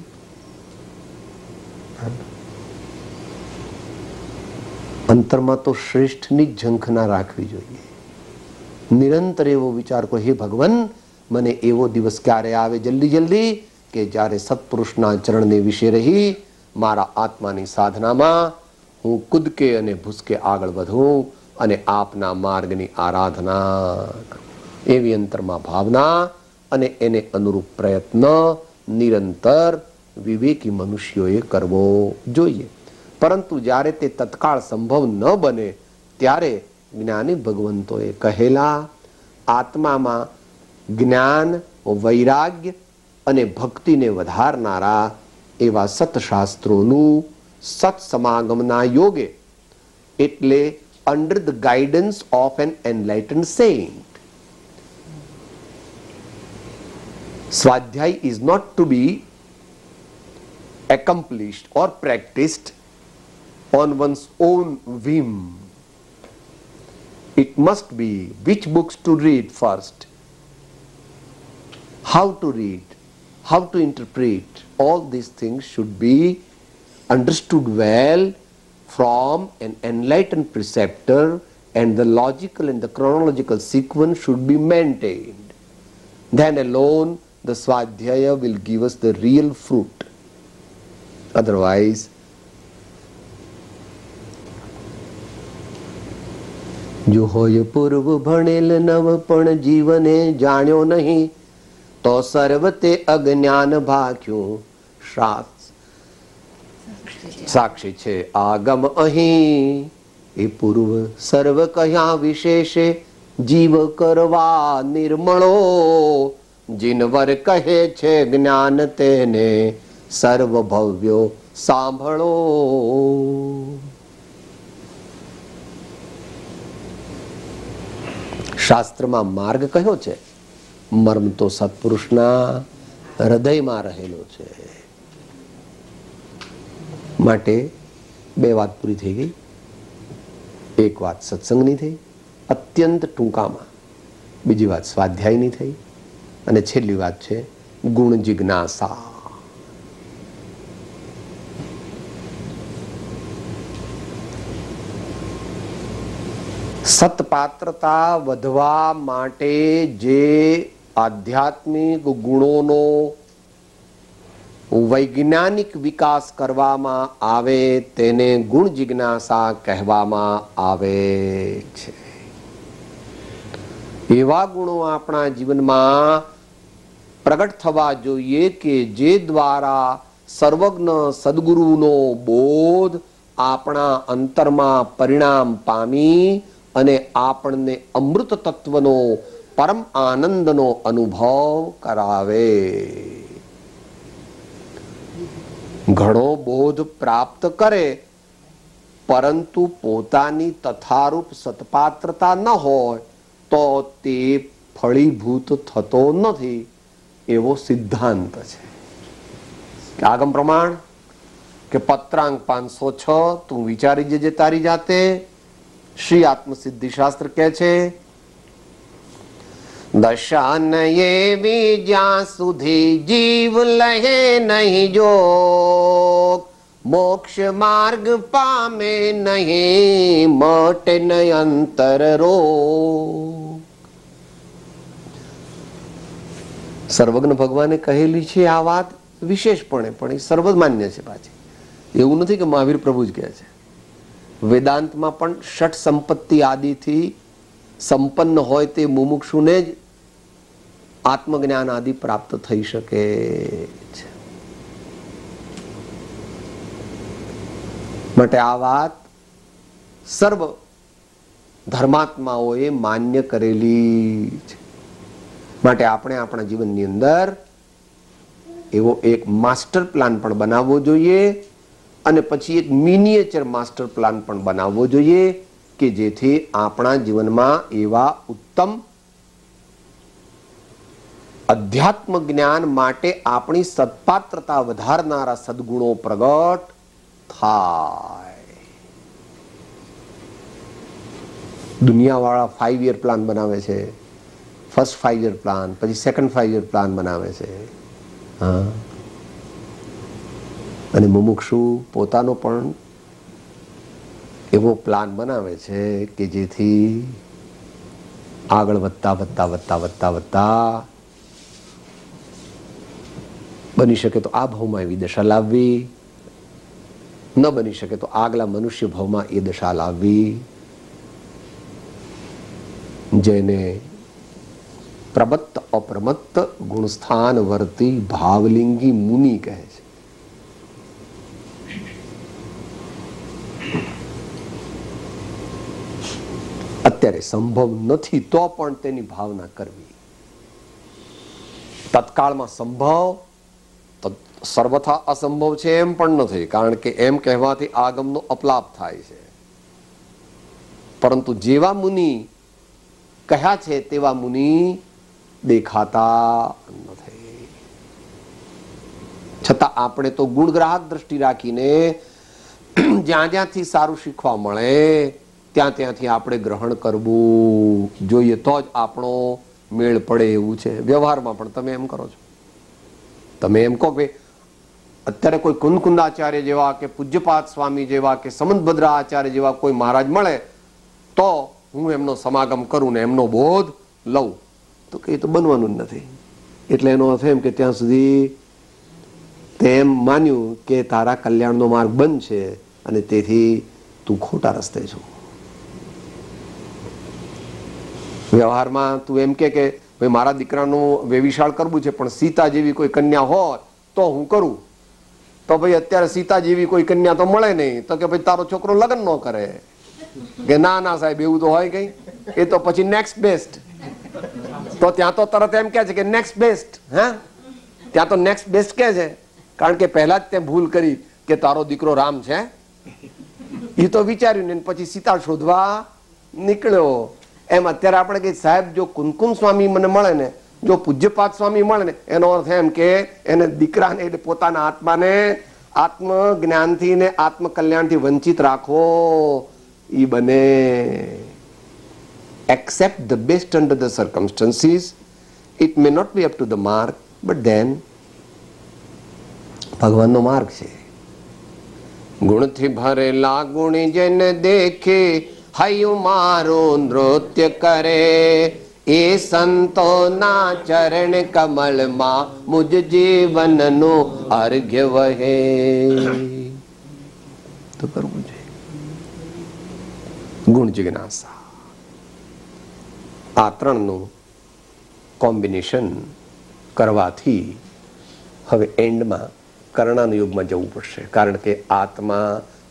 અંતરમાં તો શ્રેષ્ઠની ઝંખ ના રાખવી જોઈએ. નિરંતર એવો વિચાર કરો, હે ભગવાન, મને એવો દિવસ ક્યારે આવે જલ્દી જલ્દી કે જ્યારે સત્પુરુષના ચરણને વિશે રહી મારા આત્માની સાધનામાં હું કૂદકે અને ભૂસકે આગળ વધું અને આપના માર્ગની આરાધના કરું. એવી અંતરમાં ભાવના અને એને અનુરૂપ પ્રયત્ન નિરંતર વિવેકી મનુષ્યોએ કરવો જોઈએ. પરંતુ જ્યારે તે તત્કાળ સંભવ ન બને ત્યારે જ્ઞાની ભગવંતોએ કહેલા આત્મામાં જ્ઞાન, વૈરાગ્ય અને ભક્તિને વધારનારા એવા સત્શાસ્ત્રોનું સત્સમાગમના યોગે, એટલે under the guidance of an enlightened saint, સ્વાધ્યાય is not to be accomplished or practiced on one's own whim. It must be which books to read first, how to read, how to interpret. All these things should be understood well from an enlightened preceptor, and the logical and the chronological sequence should be maintained. Then alone the Swadhyaya will give us the real fruit. Otherwise, જો હોય પૂર્વ ભણેલ નવ પણ જીવને જાણ્યો નહીં તો સર્વતે અજ્ઞાન ભાખ્યું. સાક્ષી છે આગમ અહીં એ પૂર્વ સર્વ કહ્યા વિશેષે જીવ કરવા નિર્મળો. જીનવર કહે છે જ્ઞાન તેને સર્વ ભવ્યો સાંભળો. શાસ્ત્રમાં માર્ગ કયો છે? મર્મ તો સત્પુરુષના હૃદયમાં રહેલો છે. માટે 2 વાત પૂરી થઈ ગઈ. એક વાત સત્સંગની થઈ અત્યંત ટૂંકામાં, બીજી વાત સ્વાધ્યાયની થઈ, અને છેલ્લી વાત છે ગુણ જિજ્ઞાસા. સત્પાત્રતા વધવા માટે જે આધ્યાત્મિક ગુણોનો વૈજ્ઞાનિક વિકાસ કરવામાં આવે તેને ગુણ જિજ્ઞાસા કહેવામાં આવે છે. એવા ગુણો આપણા જીવનમાં પ્રગટ થવા જોઈએ કે જે દ્વારા સર્વજ્ઞ સદગુરુનો બોધ આપણા અંતરમાં પરિણામ પામી અને આપણને અમૃત તત્વનો પરમ આનંદનો અનુભવ કરાવે. ઘણો બોધ પ્રાપ્ત કરે પરંતુ પોતાની તથારૂપ સત્પાત્રતા ન હોય તો તે ફળીભૂત થતો નથી એવો સિદ્ધાંત છે. આગમ પ્રમાણ કે પત્રાંક 506 તું વિચારી જજે તારી જાતે. શ્રી આત્મસિદ્ધિ શાસ્ત્ર કહે છે દશાન એવી જ્યાં સુધી જીવ લહે નહીં જોગ મોક્ષ માર્ગ પામે નહીં મટે ન અંતર રોગ. સર્વજ્ઞ ભગવાને કહેલી છે આ વાત વિશેષપણે, પણ એ સર્વમાન્ય છે. પાછી એવું નથી કે મહાવીર પ્રભુ જ કહે છે. વેદાંતમાં પણ ષટ સંપત્તિ આદિથી સંપન્ન હોય તે મુમુક્ષુને જ આત્મજ્ઞાન આદિ પ્રાપ્ત થઈ શકે છે. માટે આ વાત સર્વ ધર્માત્માઓએ માન્ય કરેલી છે. માટે આપણે આપણા જીવનની અંદર એવો એક માસ્ટર પ્લાન પણ બનાવવો જોઈએ અને પછી એક મિનિએચર માસ્ટર પ્લાન પણ બનાવવો જોઈએ કે જેથી આપણા જીવનમાં એવા ઉત્તમ અધ્યાત્મ જ્ઞાન માટે આપણી સત્પાત્રતા વધારનારા સદગુણો પ્રગટ થાય. દુનિયાવાળા 5 year પ્લાન બનાવે છે, ફર્સ્ટ 5 year પ્લાન, પછી સેકન્ડ 5 year પ્લાન બનાવે છે. હા, અને મુમુક્ષુ પોતાનો પણ એવો પ્લાન બનાવે છે કે જેથી આગળ વધતા વધતા વધતા વધતા વધતા બની શકે તો આ ભાવમાં એવી દશા લાવવી, ન બની શકે તો આગલા મનુષ્ય ભાવમાં એ દશા લાવવી, જેને પ્રબત્ત અપ્રમત્ત ગુણસ્થાન વર્તી ભાવલિંગી મુનિ કહે છે. અત્યારે સંભવ નથી તો પણ તેની ભાવના કરવી. તત્કાળમાં સંભવ તો સર્વથા અસંભવ છે એમ પણ નથી, કારણ કે એમ કહેવાથી આગમનો અપલાપ થાય છે. પરંતુ જેવા મુનિ કહ્યા છે તેવા મુનિ દેખાતા નથી. છતાં આપણે તો ગુણગ્રાહક દ્રષ્ટિ રાખીને જ્યાં જ્યાંથી સારું શીખવા મળે ત્યાંથી આપણે ગ્રહણ કરવું જોઈએ, તો જ આપણો મેળ પડે એવું છે. વ્યવહારમાં પણ તમે એમ કરો છો, તમે એમ કહો કે અત્યારે કોઈ કુંદકુંદાચાર્ય જેવા કે પૂજ્યપાદ સ્વામી જેવા કે સમંતભદ્ર આચાર્ય જેવા કોઈ મહારાજ મળે તો હું એમનો સમાગમ કરું ને એમનો બોધ લઉં, તો કે એ તો બનવાનું જ નથી. એટલે એનો અર્થ એમ કે ત્યાં સુધી તેમ માન્યું કે તારા કલ્યાણનો માર્ગ બંધ છે અને તેથી તું ખોટા રસ્તે છો. વ્યવહારમાં તું એમ કે ભાઈ મારા દીકરાનું વેવિશાળ કરવું છે પણ સીતા જેવી કોઈ કન્યા હોય તો હું કરું, તો ભાઈ અત્યારે સીતા જેવી કોઈ કન્યા તો મળે નહીં, તો કે ભાઈ તારો છોકરો લગ્ન ન કરે, કે ના ના સાહેબ એવું તો હોય કઈ, એ તો પછી નેક્સ્ટ બેસ્ટ. તો ત્યાં તો તરત એમ કે છે કે નેક્સ્ટ બેસ્ટ. હે, ત્યાં તો નેક્સ્ટ બેસ્ટ કે છે, કારણ કે પહેલા જ તે ભૂલ કરી કે તારો દીકરો રામ છે. એ તો વિચાર્યું ને પછી સીતા શોધવા નીકળ્યો. એમ અત્યારે આપણે કહીએ સાહેબ જો કુમકુમ સ્વામી મને મળે ને, જો પૂજ્યપાદ સ્વામી મળે ને, એનો અર્થ એમ કે એને દીકરાને એટલે પોતાના આત્માને આત્મ જ્ઞાનથી ને આત્મ કલ્યાણથી વંચિત રાખવો એ બને. Accept the best under the circumstances. It may not be up to the mark, but then ભગવાનનો માર્ગ છે. ગુણથી ભરેલા ગુણી જેને દેખે હૈયું મારું નૃત્ય કરે, એ સંતોના ચરણ કમળમાં મુજ જીવનનો અર્ઘ્ય વહે. તો કરવું જોઈએ. ગુણ જિજ્ઞાસા, આ ત્રણનું કોમ્બિનેશન કરવાથી હવે એન્ડમાં કર્ણાનુયોગમાં જવું પડશે. કારણ કે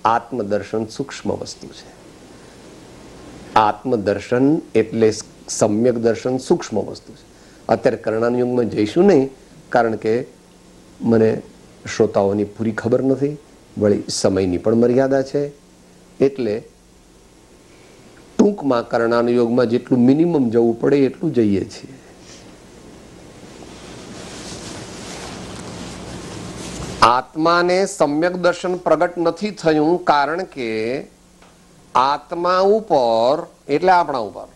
આત્મદર્શન સૂક્ષ્મ વસ્તુ છે. આત્મદર્શન એટલે સમ્યક દર્શન સૂક્ષ્મ વસ્તુ છે. અત્યારે કર્ણાનુયોગમાં જઈશું નહીં, કારણ કે મને શ્રોતાઓની પૂરી ખબર નથી, વળી સમયની પણ મર્યાદા છે. એટલે ટૂંકમાં કર્ણાનુયોગમાં જેટલું મિનિમમ જવું પડે એટલું જઈએ છીએ. આત્માને સમ્યક દર્શન પ્રગટ નથી થયું, કારણ કે આત્મા ઉપર એટલે આપણા ઉપર.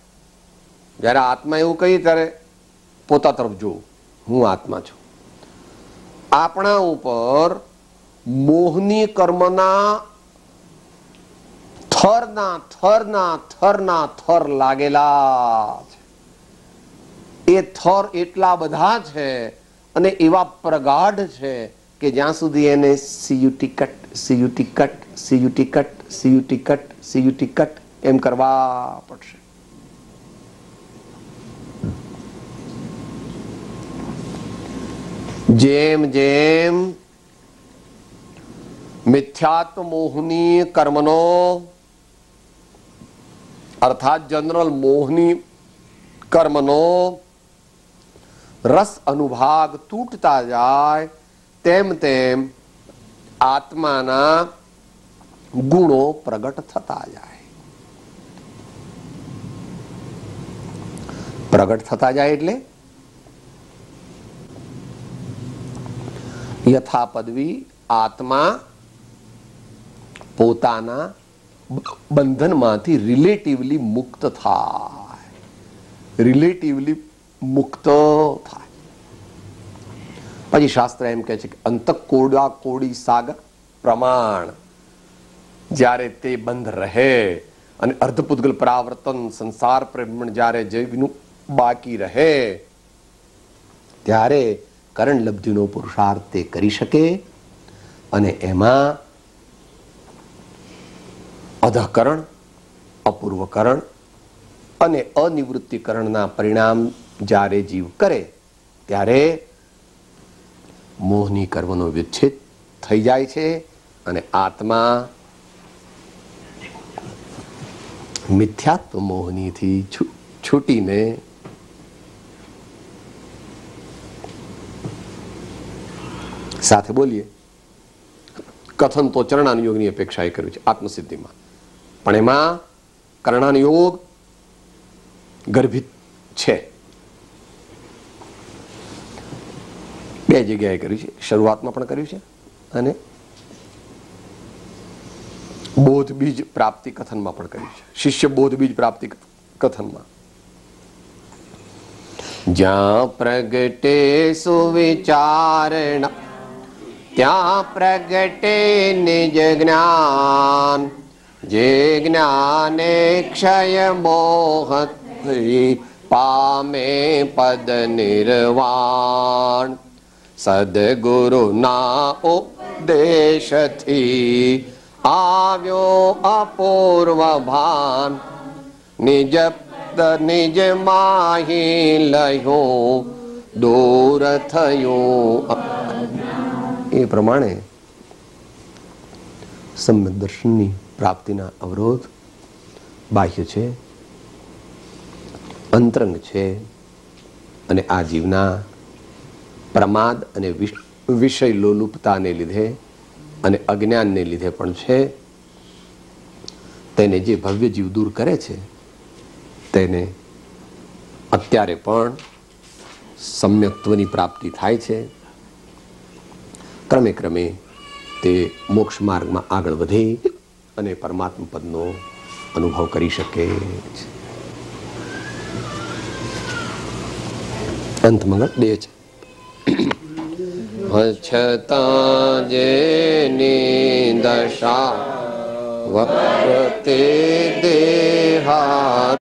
જ્યારે આત્મા એવું કહી ત્યારે પોતા તરફ જોવું, હું આત્મા છું. આપણા ઉપર મોહની કર્મના થર લાગેલા છે. એ થર એટલા બધા છે અને એવા પ્રગાઢ છે કે જ્યાં સુધી એને સીયુટી કટ એમ કરવા પડશે. જેમ જેમ મિથ્યાત્વ મોહની કર્મનો અર્થાત જનરલ મોહની કર્મનો રસ અનુભાગ તૂટતા જાય તેમ તેમ આત્માના ગુણો પ્રગટ થતા જાય. પ્રગટ થતા જાય એટલે યથાપદવી આત્મા પોતાના બંધનમાંથી રિલેટિવલી મુક્ત થાય. રિલેટિવલી મુક્ત થાય. પછી શાસ્ત્ર એમ કહે છે કે અંતકોડા કોડી સાગર પ્રમાણ, જ્યારે તે બંધ રહે અને અર્ધપુદ્ગલ પરાવર્તન સંસાર પ્રેમણ જ્યારે જીવનું બાકી રહે ત્યારે કરણ લબ્ધિનો પુરુષાર્થ તે કરી શકે. અને એમાં અધઃકરણ, અપૂર્વકરણ અને અનિવૃત્તિકરણના પરિણામ જ્યારે જીવ કરે ત્યારે મોહની કર્મનો વિચ્છેદ થઈ જાય છે અને આત્મા મિથ્યાત્વ મોહનીથી છૂટીને સાથે બોલીએ કથન તો ચરણાનુયોગની અપેક્ષાએ કર્યું છે આત્મસિદ્ધિમાં, પણ એમાં કર્ણાનુયોગ ગર્ભિત છે. બે જગ્યાએ કર્યું છે, શરૂઆતમાં પણ કર્યું છે અને બોધ બીજ પ્રાપ્તિ કથનમાં પણ કર્યું છે. શિષ્ય બોધ બીજ પ્રાપ્તિ કથનમાં જ્યાં પ્રગટે સુવિચારણા ત્યાં પ્રગટે નિજ જ્ઞાન, જે જ્ઞાને ક્ષય મોહ પામે પદ નિર્વાણ. સદગુરુના ઉપદેશથી આવ્યો અપૂર્વ ભાન, નિજ માહી લયો દૂર થયો. એ પ્રમાણે સમ્યક દર્શનની પ્રાપ્તિના અવરોધ બાહ્ય છે, અંતરંગ છે અને આ જીવના પ્રમાદ અને વિષય લોલુપતાને લીધે અને અજ્ઞાનને લીધે પણ છે. તેને જે ભવ્ય જીવ દૂર કરે છે તેને અત્યારે પણ સમ્યક્ત્વની પ્રાપ્તિ થાય છે. ક્રમે ક્રમે તે મોક્ષ માર્ગમાં આગળ વધે અને પરમાત્મા પદનો અનુભવ કરી શકે છે. અંતમંગળ 2 છે. છતાં જેની દશા વર્તે દેહાર